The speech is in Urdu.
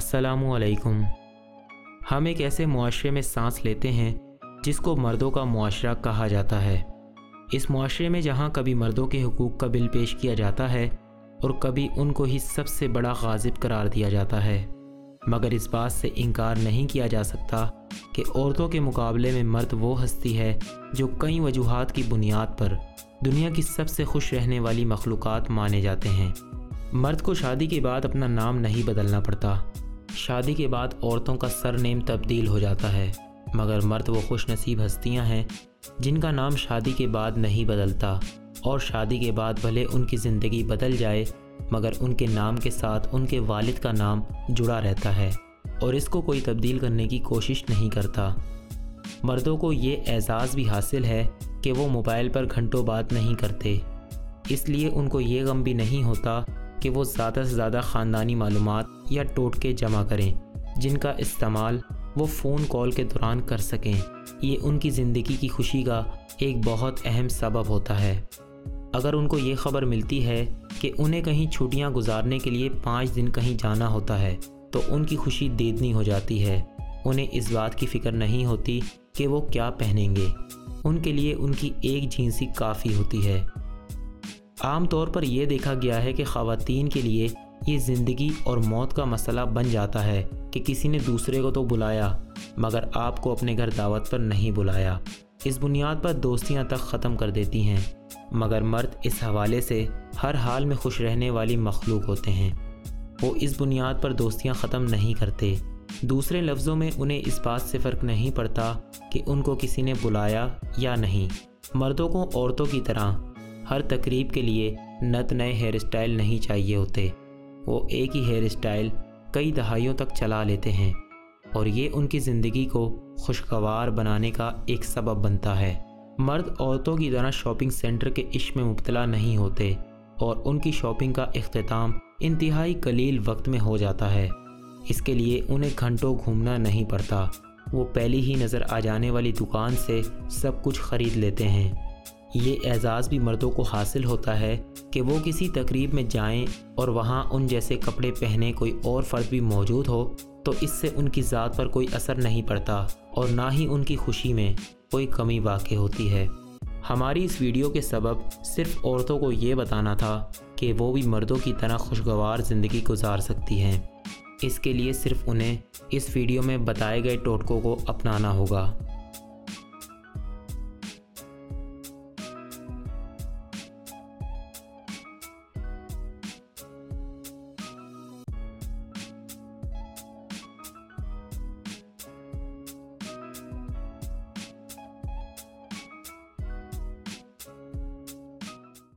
السلام علیکم۔ ہم ایک ایسے معاشرے میں سانس لیتے ہیں جس کو مردوں کا معاشرہ کہا جاتا ہے۔ اس معاشرے میں جہاں کبھی مردوں کے حقوق کا بل پیش کیا جاتا ہے اور کبھی ان کو ہی سب سے بڑا غاصب قرار دیا جاتا ہے، مگر اس بات سے انکار نہیں کیا جا سکتا کہ عورتوں کے مقابلے میں مرد وہ ہستی ہے جو کئی وجوہات کی بنیاد پر دنیا کی سب سے خوش رہنے والی مخلوقات مانے جاتے ہیں۔ مرد کو شادی کے بعد اپنا نام نہیں بدلنا پڑتا، شادی کے بعد عورتوں کا سر نیم تبدیل ہو جاتا ہے، مگر مرد وہ خوش نصیب ہستیاں ہیں جن کا نام شادی کے بعد نہیں بدلتا، اور شادی کے بعد بھلے ان کی زندگی بدل جائے مگر ان کے نام کے ساتھ ان کے والد کا نام جڑا رہتا ہے اور اس کو کوئی تبدیل کرنے کی کوشش نہیں کرتا۔ مردوں کو یہ اعزاز بھی حاصل ہے کہ وہ موبائل پر گھنٹوں بات نہیں کرتے، اس لیے ان کو یہ غم بھی نہیں ہوتا کہ وہ زیادہ سے زیادہ خاندانی معلومات یا ٹوٹکے جمع کریں جن کا استعمال وہ فون کال کے دوران کر سکیں۔ یہ ان کی زندگی کی خوشی کا ایک بہت اہم سبب ہوتا ہے۔ اگر ان کو یہ خبر ملتی ہے کہ انہیں کہیں چھٹیاں گزارنے کے لیے 5 دن کہیں جانا ہوتا ہے تو ان کی خوشی دیدنی ہو جاتی ہے۔ انہیں اس بات کی فکر نہیں ہوتی کہ وہ کیا پہنیں گے، ان کے لیے ان کی ایک جینسی کافی ہوتی ہے۔ عام طور پر یہ دیکھا گیا ہے کہ خواتین کے لیے یہ زندگی اور موت کا مسئلہ بن جاتا ہے کہ کسی نے دوسرے کو تو بلایا مگر آپ کو اپنے گھر دعوت پر نہیں بلایا۔ اس بنیاد پر دوستیاں تک ختم کر دیتی ہیں، مگر مرد اس حوالے سے ہر حال میں خوش رہنے والی مخلوق ہوتے ہیں۔ وہ اس بنیاد پر دوستیاں ختم نہیں کرتے۔ دوسرے لفظوں میں انہیں اس بات سے فرق نہیں پڑتا کہ ان کو کسی نے بلایا یا نہیں۔ مردوں کو عورتوں کی طرح ہر تقریب کے لیے نت نئے ہیئر اسٹائل نہیں چاہیے ہوتے، وہ ایک ہی ہیئر اسٹائل کئی دہائیوں تک چلا لیتے ہیں اور یہ ان کی زندگی کو خوشگوار بنانے کا ایک سبب بنتا ہے۔ مرد عورتوں کی طرح شاپنگ سینٹر کے عشق میں مبتلا نہیں ہوتے اور ان کی شاپنگ کا اختتام انتہائی قلیل وقت میں ہو جاتا ہے۔ اس کے لیے انہیں گھنٹوں گھومنا نہیں پڑتا، وہ پہلی ہی نظر آ جانے والی دکان سے سب کچھ خرید لیتے ہیں۔ یہ اعزاز بھی مردوں کو حاصل ہوتا ہے کہ وہ کسی تقریب میں جائیں اور وہاں ان جیسے کپڑے پہنے کوئی اور فرد بھی موجود ہو تو اس سے ان کی ذات پر کوئی اثر نہیں پڑتا اور نہ ہی ان کی خوشی میں کوئی کمی واقع ہوتی ہے۔ ہماری اس ویڈیو کے سبب صرف عورتوں کو یہ بتانا تھا کہ وہ بھی مردوں کی طرح خوشگوار زندگی گزار سکتی ہیں۔ اس کے لیے صرف انہیں اس ویڈیو میں بتائے گئے ٹوٹکوں کو اپنانا ہوگا۔